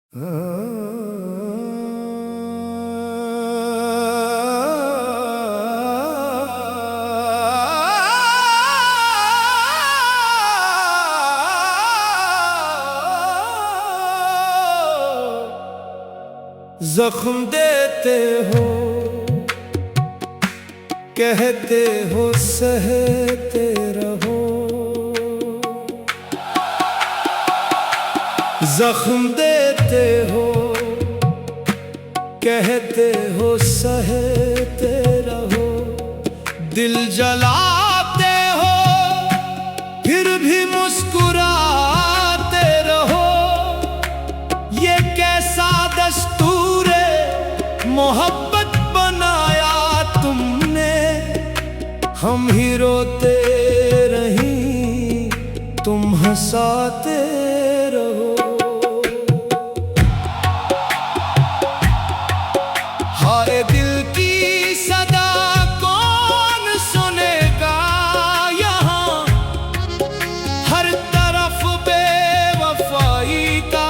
जख्म देते हो, कहते हो सहते रहो। जख्म देते हो, कहते हो सहते रहो। दिल जलाते हो, फिर भी मुस्कुराते रहो। ये कैसा दस्तूर मोहब्बत बनाया तुमने। हम ही रोते रहीं, तुम हंसाते रहो। हाय दिल की सदा कौन सुनेगा यहाँ। हर तरफ बेवफाई का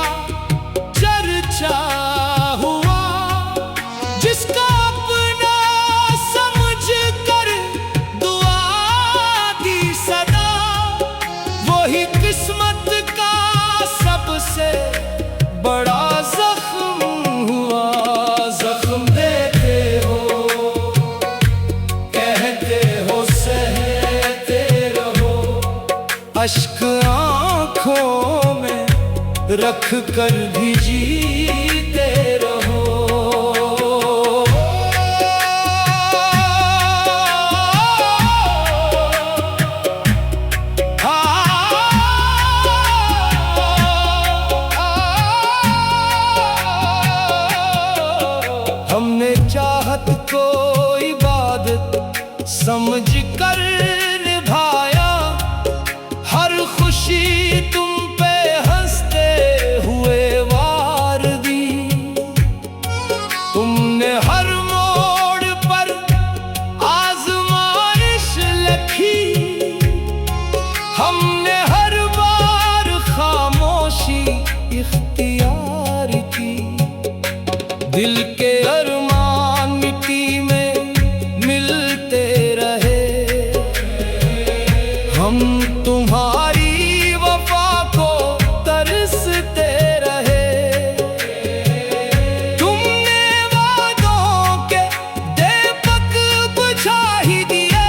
चर्चा हुआ। जिसका अपना समझ कर दुआ दी सदा, वही किस्मत का सबसे बड़ा जख्म हुआ। जख्म देते हो, कहते हो सहते रहो। अश्क आँखों में रख कर भी जीते रहो। हमने चाहत को इबादत समझ कर निभाया। हर खुशी तुम पे हंसते हुए वार दी। तुमने हर मोड़ पर आज़माइश लिखी। हमने हर बार खामोशी इख्तियार की। दिल के अरमान मिट्टी में मिलते रहे। हम तुम्हारी वफा को तरसते रहे। तुमने वादों के दीपक बुझा ही दिए।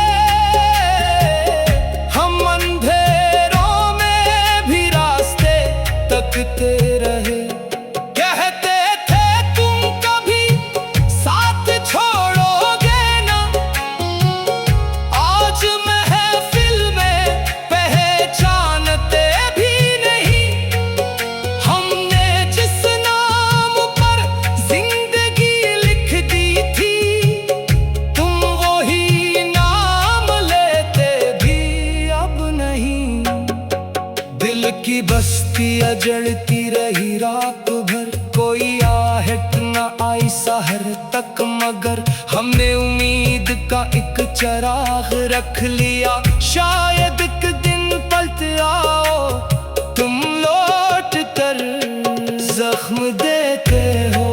हम अंधेरों में भी रास्ते तकते रहे। कहते थे तुम कभी साथ छोड़ोगे ना। आज महफिल में पहचानते भी नहीं। हमने जिस नाम पर जिंदगी लिख दी थी, तुम वही नाम लेते भी अब नहीं। दिल की बस्ती अजड़ती रही रात भर। कोई आहट न आई सहर तक, मगर हमने उम्मीद का एक चराग रख लिया। शायद एक दिन पलट आओ तुम लौट कर। जख्म देते हो,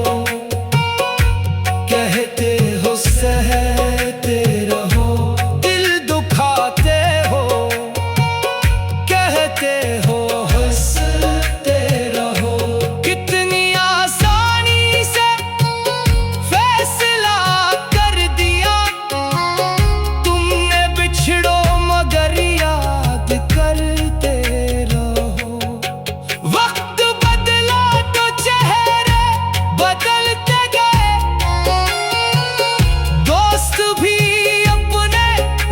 कहते हो सहते रहो। दिल दुखाते हो, कहते हो हंसते रहो। कितनी आसानी से फैसला कर दिया तुमने। बिछड़ो मगर याद करते रहो। वक्त बदला तो चेहरे बदलते गए। दोस्त भी अपने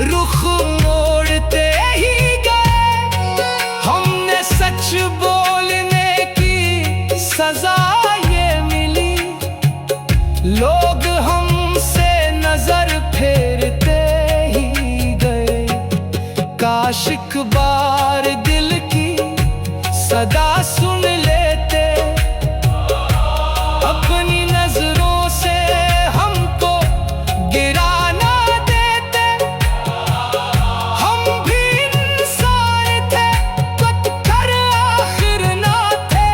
रुख मोड़ते ही गए। हमने सच बोलने की सजा ये मिली। लोग हमसे नजर फेरते ही गए। काश एक बार दिल की सदा सुन लेते। अपनी नजरों से हमको गिरा ना देते। हम भी इंसान थे, पत्थर आखिर ना थे।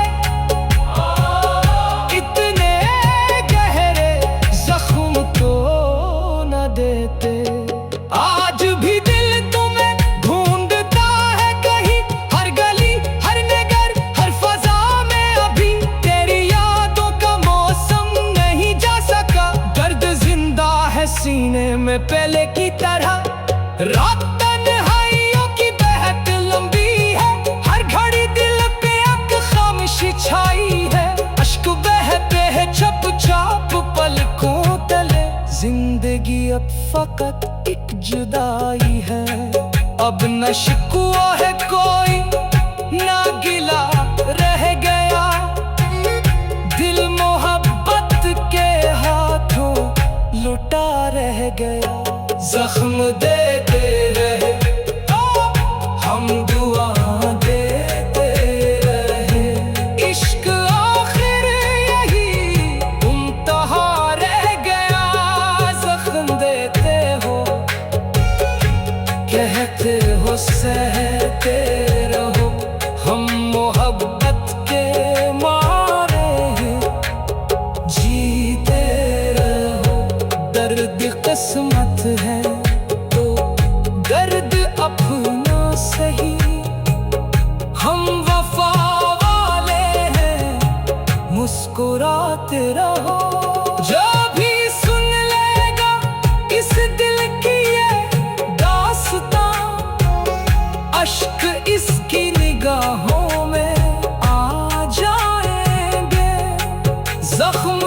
में पहले की तरह। रात तन्हाइयों की बहत लंबी है, हर घड़ी दिल पे एक खामोशी छाई है। अश्क बहते हैं चप चाप पलकों तले, जिंदगी अब फकत एक जुदाई है। अब न शिकवा है कोई ना गिला रह गया, दिल मोहब्बत के हाथों लुटा रह गया। जख्म देते रहे हम दुआ देते रहे, इश्क आखिर यही मुमतहा रह गया। जख्म देते हो कहते हो सहते रहो, हम मोहब्बत के मारे हैं जीते रहो। दर्द किस्मत है तो दर्द अपना सही, हम वफा वाले हैं मुस्कुराते रहो। जो भी सुन लेगा इस दिल की ये दास्तां, अश्क इसकी निगाहों में आ जाएंगे। जख्म